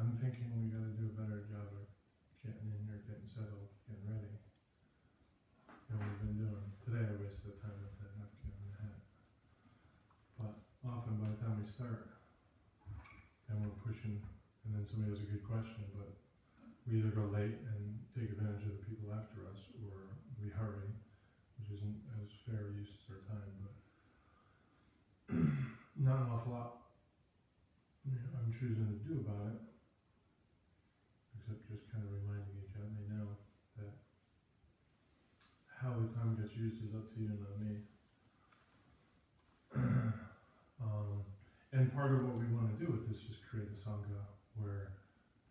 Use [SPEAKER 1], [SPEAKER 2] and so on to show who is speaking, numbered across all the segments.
[SPEAKER 1] I'm thinking we gotta do a better job of getting in here, getting settled, getting ready than we've been doing. Today I wasted the time with that napkin and the hat. But often by the time we start, and we're pushing, and then somebody has a good question, but we either go late and take advantage of the people after us, or we hurry, which isn't as fair use of our time, but not an awful lot I'm choosing to do about it, except just kind of reminding you gently now that how the time gets used is up to you, not me. And part of what we want to do with this is create a sangha where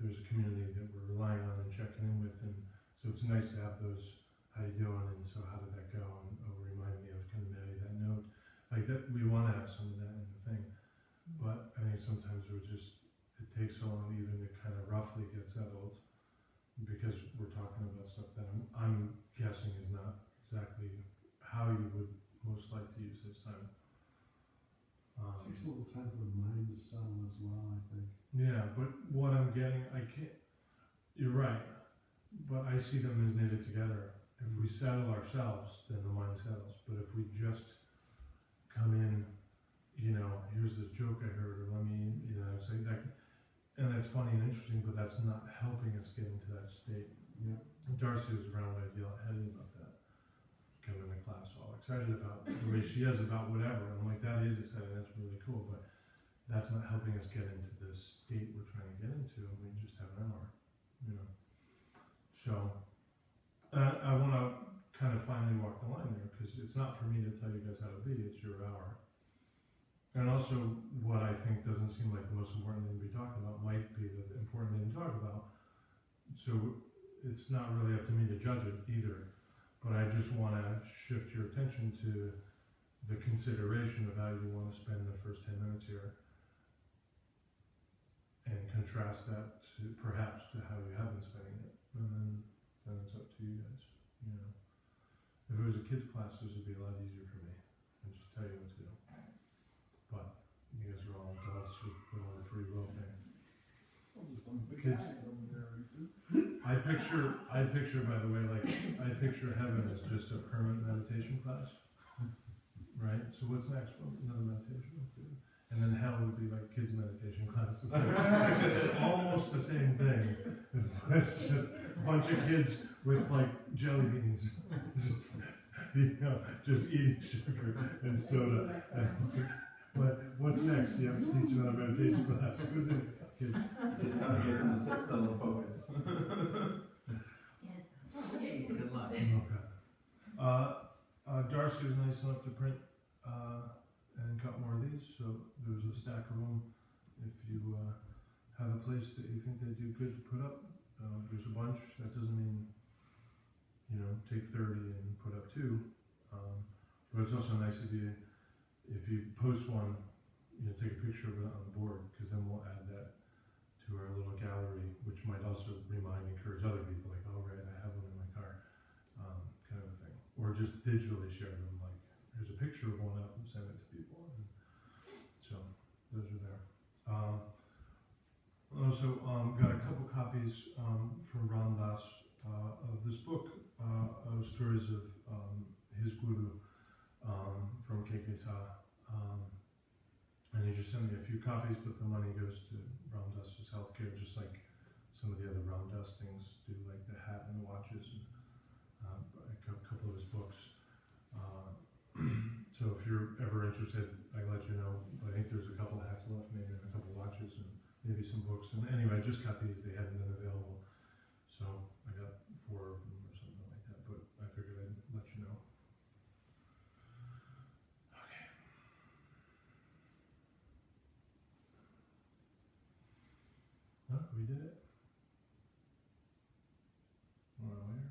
[SPEAKER 1] there's a community that we're relying on and checking in with, and so it's nice to have those, how you doing, and so how did that go, and remind me, I was going to mail you that note, like that. We want to have some of that in the thing, but I think sometimes it takes so long even to kind of roughly get settled, because we're talking about stuff that I'm guessing is not exactly how you would most like to use this time.
[SPEAKER 2] Takes a little time for the mind to settle as well, I think.
[SPEAKER 1] Yeah, but what I'm getting, you're right, but I see them as knitted together. If we settle ourselves, then the mind settles. But if we just come in, here's this joke I heard, or let me, say that, and that's funny and interesting, but that's not helping us get into that state.
[SPEAKER 2] Yeah.
[SPEAKER 1] Darcy was around, I'd yell at Hetty about that. Come into class all excited about the way she is about whatever. And I'm like, that is exciting, that's really cool, but that's not helping us get into this state we're trying to get into, and we just have an hour, So, I want to kind of finally walk the line there, because it's not for me to tell you guys how to be, it's your hour. And also, what I think doesn't seem like the most important thing to be talking about might be the important thing to talk about. So, it's not really up to me to judge it either. But I just want to shift your attention to the consideration of how you want to spend the first 10 minutes here, and contrast that to perhaps to how you have been spending it, and then it's up to you guys. If it was a kids class, this would be a lot easier for me, and just tell you what to do. But you guys are all adults with all the free will thing.
[SPEAKER 2] Those are some big
[SPEAKER 1] Kids.
[SPEAKER 2] guys over there.
[SPEAKER 1] I picture, by the way, I picture heaven as just a permanent meditation class, right? So what's next? Well, another meditation. And then hell would be like kids' meditation class. Almost the same thing. It's just a bunch of kids with like jelly beans, just eating sugar and soda. But what's next? You have to teach another meditation class. Who's in kids?
[SPEAKER 3] Just how to get them to sit still and focus. Good luck.
[SPEAKER 1] Okay. Darcy was nice enough to print and cut more of these, so there's a stack of them. If you have a place that you think they'd do good to put up, there's a bunch. That doesn't mean, take 30 and put up 2. But it's also nice if you post one, take a picture of it on the board, because then we'll add that to our little gallery, which might also encourage other people, like, oh, right, I have one in my car, kind of a thing. Or just digitally share them, like, here's a picture of one up and send it to people. And so, those are there. Also, got a couple copies from Ram Dass of this book, of stories of his guru from KK and he just sent me a few copies, but the money goes to Ram Dass's healthcare, just like some of the other Ram Dass things do, like the hat and the watches, and a couple of his books. So if you're ever interested, I can let you know. I think there's a couple of hats left, maybe, and a couple of watches, and maybe some books. And anyway, I just got these; they hadn't been available, so I got 4 of them or something like that. But I figured I'd let you know. Okay. Oh, we did it. Want to later?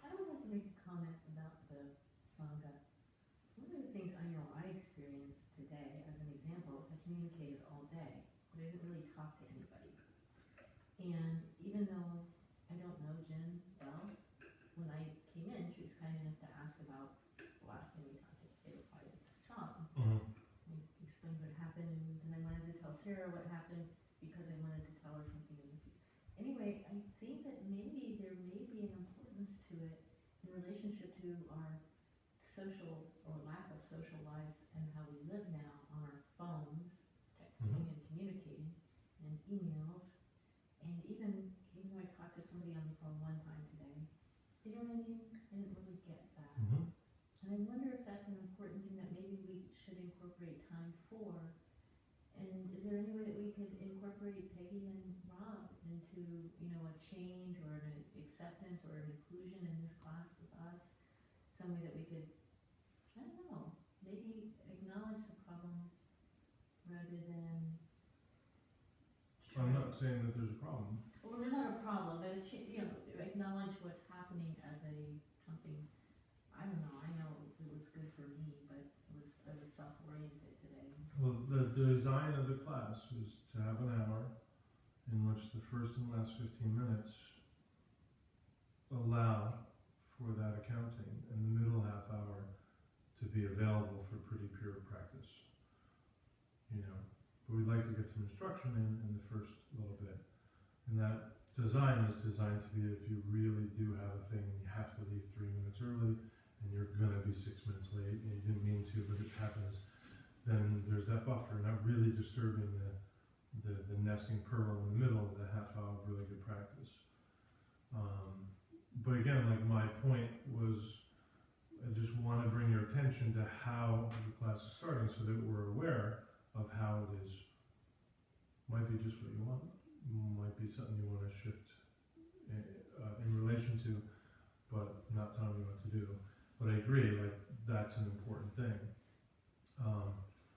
[SPEAKER 4] I would like to make a comment about the Sangha. One of the things I know I experienced today, as an example, I communicated all day, but I didn't really talk to anybody. And even though I don't know Jen well, when I came in, she was kind enough to ask about the last thing we talked to. They were probably like, stop. We explained what happened, and Sarah what happened because I wanted to tell her something in the future. Anyway, I think that maybe there may be an importance to it in relationship to our social or lack of social lives and how we live now on our phones, texting
[SPEAKER 1] Mhm.
[SPEAKER 4] and communicating, and emails, and even though I talked to somebody on the phone one time today, you know what I mean? I didn't really get that.
[SPEAKER 1] Mhm.
[SPEAKER 4] And I wonder if that's an important thing that maybe we should incorporate time for. And is there any way that we could incorporate Peggy and Rob into, you know, a change or an acceptance or an inclusion in this class with us? Some way that we could, I don't know, maybe acknowledge the problem rather than
[SPEAKER 1] I'm not saying that there's a problem.
[SPEAKER 4] well, not a problem, but you know, acknowledge what's happening as something, I don't know, I know it was good for me, but I was self-oriented today.
[SPEAKER 1] Well, the design of the class was to have an hour in which the first and last 15 minutes allow for that accounting, and the middle half hour to be available for pretty pure practice. You know, but we'd like to get some instruction in the first little bit. And that design is designed to be if you really do have a thing and you have to leave 3 minutes early and you're gonna be 6 minutes late and you didn't mean to, but it happens, then there's that buffer, not really disturbing the nesting pearl in the middle of the half hour of really good practice. But again, like my point was, I just want to bring your attention to how the class is starting so that we're aware of how it is. Might be just what you want, might be something you want to shift in relation to, but not telling you what to do. But I agree, like that's an important thing.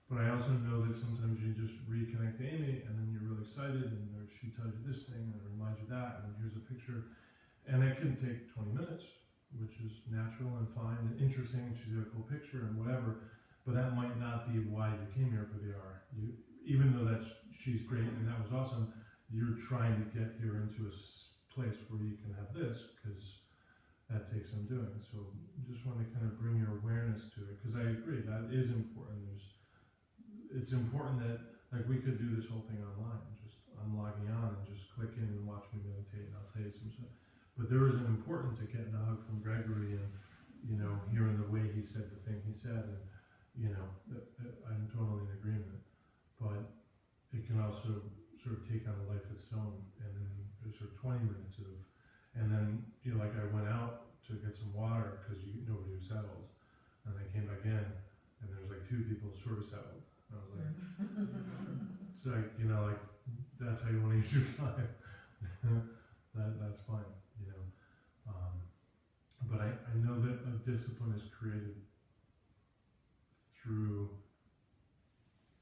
[SPEAKER 1] But I also know that sometimes you just reconnect to Amy and then you're really excited and she tells you this thing and it reminds you that and here's a picture. And it can take 20 minutes, which is natural and fine and interesting. She's got a cool picture and whatever, but that might not be why you came here for the hour. Even though she's great and that was awesome, you're trying to get here into a place where you can have this because that takes some doing. So just want to kind of bring your awareness to it because I agree that is important. It's important that like we could do this whole thing online. I'm logging on and just click in and watch me meditate and I'll tell you some stuff. But there is an important to getting a hug from Gregory and, you know, hearing the way he said the thing he said and, you know, I'm totally in agreement. But it can also sort of take on a life of its own and then there's sort of 20 minutes of, and then, you know, like I went out to get some water because nobody was settled and I came back in and there's like 2 people sort of settled. And I was like, it's like, you know, like that's how you want to use your time. That's fine, you know. But I know that a discipline is created through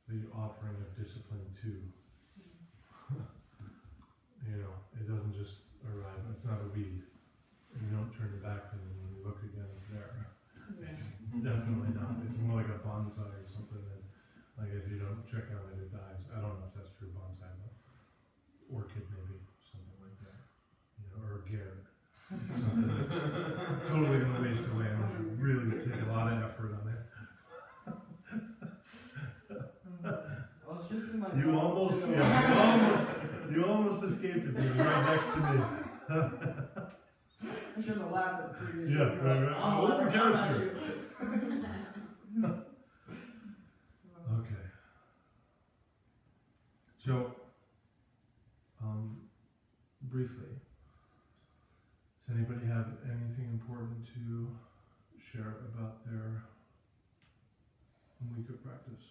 [SPEAKER 1] the offering of discipline too. You know, it doesn't just arrive. It's not a weed. You don't turn your back and then when you look again, it's there. It's definitely not. It's more like a bonsai or something that, like if you don't check on it, it dies. I don't know if that's true bonsai, but orchid maybe, something like that. You know, or a garret. Something that's totally gonna waste away unless you really take a lot of effort on it.
[SPEAKER 3] I was just in my
[SPEAKER 1] You almost escaped it being right next to me.
[SPEAKER 3] I should have laughed at the previous
[SPEAKER 1] Yeah,
[SPEAKER 3] one.
[SPEAKER 1] right.
[SPEAKER 3] Oh,
[SPEAKER 1] Oh,
[SPEAKER 3] I'm
[SPEAKER 1] character.
[SPEAKER 3] not sure.
[SPEAKER 1] Okay. So, briefly, does anybody have anything important to share about their week of practice?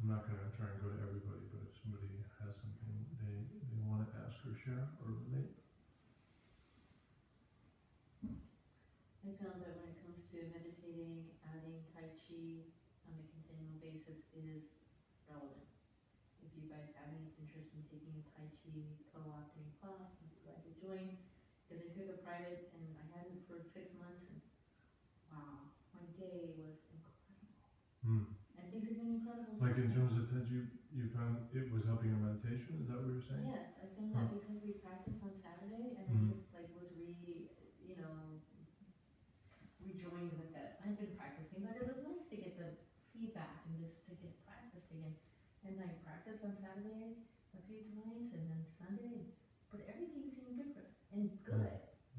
[SPEAKER 1] I'm not going to try and go to everybody, but if somebody has something they want to ask or share or relate.
[SPEAKER 4] I found that when it comes to meditating, adding Tai Chi on a continual basis is relevant. If you guys have any interest in taking a Tai Chi co-opting class, I'm glad to join. Because I took a private and I hadn't for 6 months and wow, my day was incredible. And things have been incredible
[SPEAKER 1] Like in
[SPEAKER 4] since then.
[SPEAKER 1] terms of TED, you found it was helping your meditation? Is that what you're saying?
[SPEAKER 4] Yes, I found that because we practiced on Saturday and I just like was rejoined with it. I've been practicing, but it was nice to get the feedback and just to get practiced again. and I practiced on Saturday a few times, and then Sunday, but everything seemed different and good.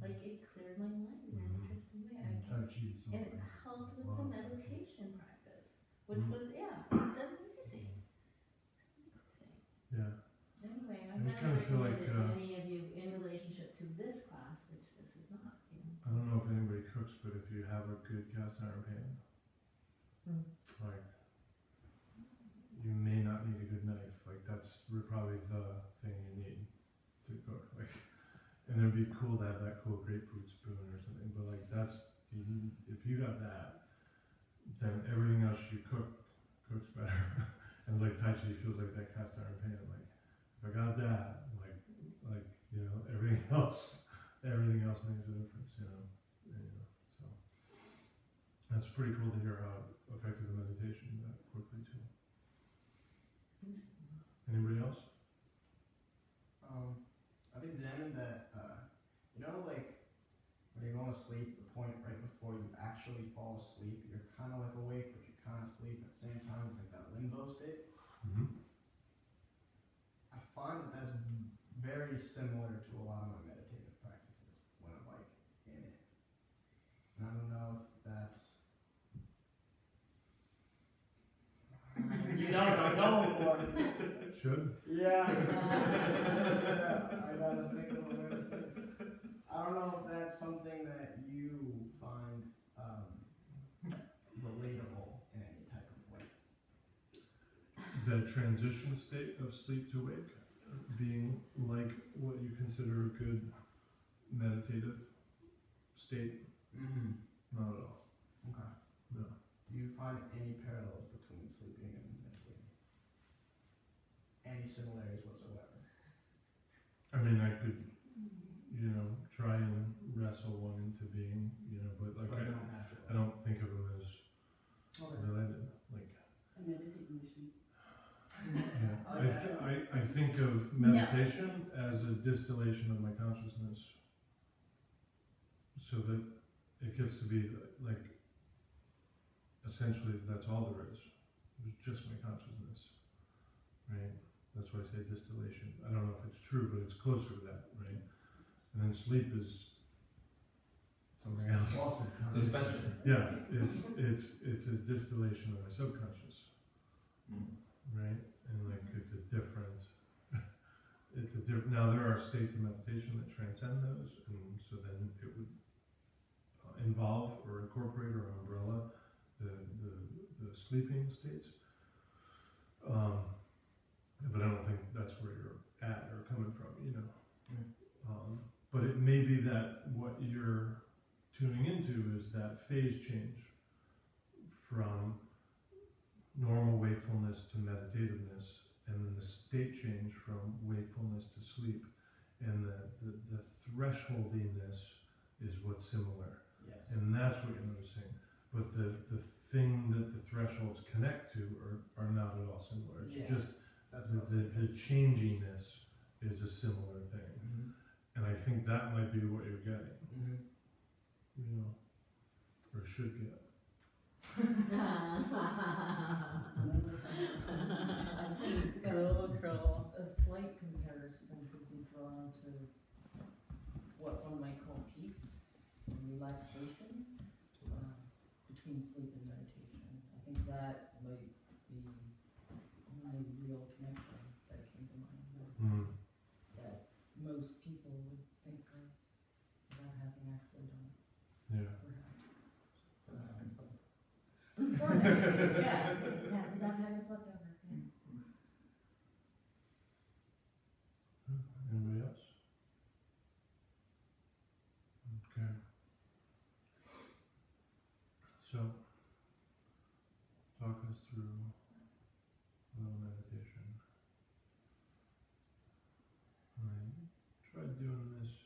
[SPEAKER 4] Like it cleared my mind in an interesting way.
[SPEAKER 2] And Tai Chi is
[SPEAKER 4] And
[SPEAKER 2] something.
[SPEAKER 4] it helped with
[SPEAKER 2] Wow,
[SPEAKER 4] the
[SPEAKER 2] Tai Chi.
[SPEAKER 4] meditation practice, which
[SPEAKER 1] Mm.
[SPEAKER 4] was, yeah, it's amazing. It's amazing.
[SPEAKER 1] Yeah.
[SPEAKER 4] Anyway, I
[SPEAKER 1] I just
[SPEAKER 4] highly
[SPEAKER 1] kinda feel
[SPEAKER 4] recommend
[SPEAKER 1] like,
[SPEAKER 4] it to any of you in relationship to this class, which this is not, you know.
[SPEAKER 1] I don't know if anybody cooks, but if you have a good cast iron pan,
[SPEAKER 4] Mm.
[SPEAKER 1] like, you may not need a good knife. Like, that's probably the thing you need to cook. Like, and it'd be cool to have that cool grapefruit spoon or something, but like, if you got that, then everything else you cooks better. And it's like Tai Chi feels like that cast iron pan. Like, if I got that, like, you know, everything else makes a difference, you know. So that's pretty cool to hear how effective the meditation that quickly too. Anybody else?
[SPEAKER 3] I've examined that, like when you're going to sleep, the point right before you actually fall asleep, you're kind of like awake, but you're kind of asleep at the same time. It's like that limbo state.
[SPEAKER 1] Mm-hmm.
[SPEAKER 3] I find that that's very similar to a lot of my meditative practices when I'm like in it. And I don't know if that's. You know, I don't want to.
[SPEAKER 1] Should?
[SPEAKER 3] Yeah. I gotta think of a way to say it. I don't know if that's something that you find relatable in any type of way.
[SPEAKER 1] The transition state of sleep to wake being like what you consider a good meditative state?
[SPEAKER 3] Mm-hmm.
[SPEAKER 1] Not at all.
[SPEAKER 3] Okay.
[SPEAKER 1] No.
[SPEAKER 3] Do you find any parallels between sleeping and meditating? Any similarities whatsoever?
[SPEAKER 1] I mean, I could, you know, try and wrestle one into being, you know, but like
[SPEAKER 3] But not naturally.
[SPEAKER 1] I don't think of them as
[SPEAKER 3] Okay.
[SPEAKER 1] related. Like,
[SPEAKER 5] I meditate when I sleep.
[SPEAKER 1] yeah, I think of meditation as a distillation of my consciousness, so that it gets to be like essentially that's all there is. There's just my consciousness, right? That's why I say distillation. I don't know if it's true, but it's closer to that, right? And then sleep is something else.
[SPEAKER 3] Awesome.
[SPEAKER 6] Suspension.
[SPEAKER 1] Yeah, it's a distillation of my subconscious, right? And like it's a different. Now there are states of meditation that transcend those, and so then it would involve or incorporate or umbrella the sleeping states. But I don't think that's where you're at or coming from, you know. But it may be that what you're tuning into is that phase change from normal wakefulness to meditativeness, and then the state change from wakefulness to sleep, and the thresholdiness is what's similar,
[SPEAKER 3] Yes.
[SPEAKER 1] and that's what you're noticing. But the thing that the thresholds connect to are not at all similar. It's
[SPEAKER 3] Yeah.
[SPEAKER 1] just
[SPEAKER 3] That's what I was
[SPEAKER 1] the
[SPEAKER 3] thinking.
[SPEAKER 1] changiness is a similar thing,
[SPEAKER 3] Mm-hmm.
[SPEAKER 1] and I think that might be what you're getting,
[SPEAKER 3] Mm-hmm.
[SPEAKER 1] you know, or should get.
[SPEAKER 5] I think
[SPEAKER 4] Got a little trouble.
[SPEAKER 5] a slight comparison could be drawn to what one might call peace and relaxation between sleep and meditation. I think that might be the only real connection that came to mind that most people would think of without having actually done it,
[SPEAKER 1] Yeah.
[SPEAKER 5] perhaps.
[SPEAKER 4] Yeah, exactly, that kind of slept over, yes.
[SPEAKER 1] Anybody else? Okay. So, talk us through a little meditation. I tried doing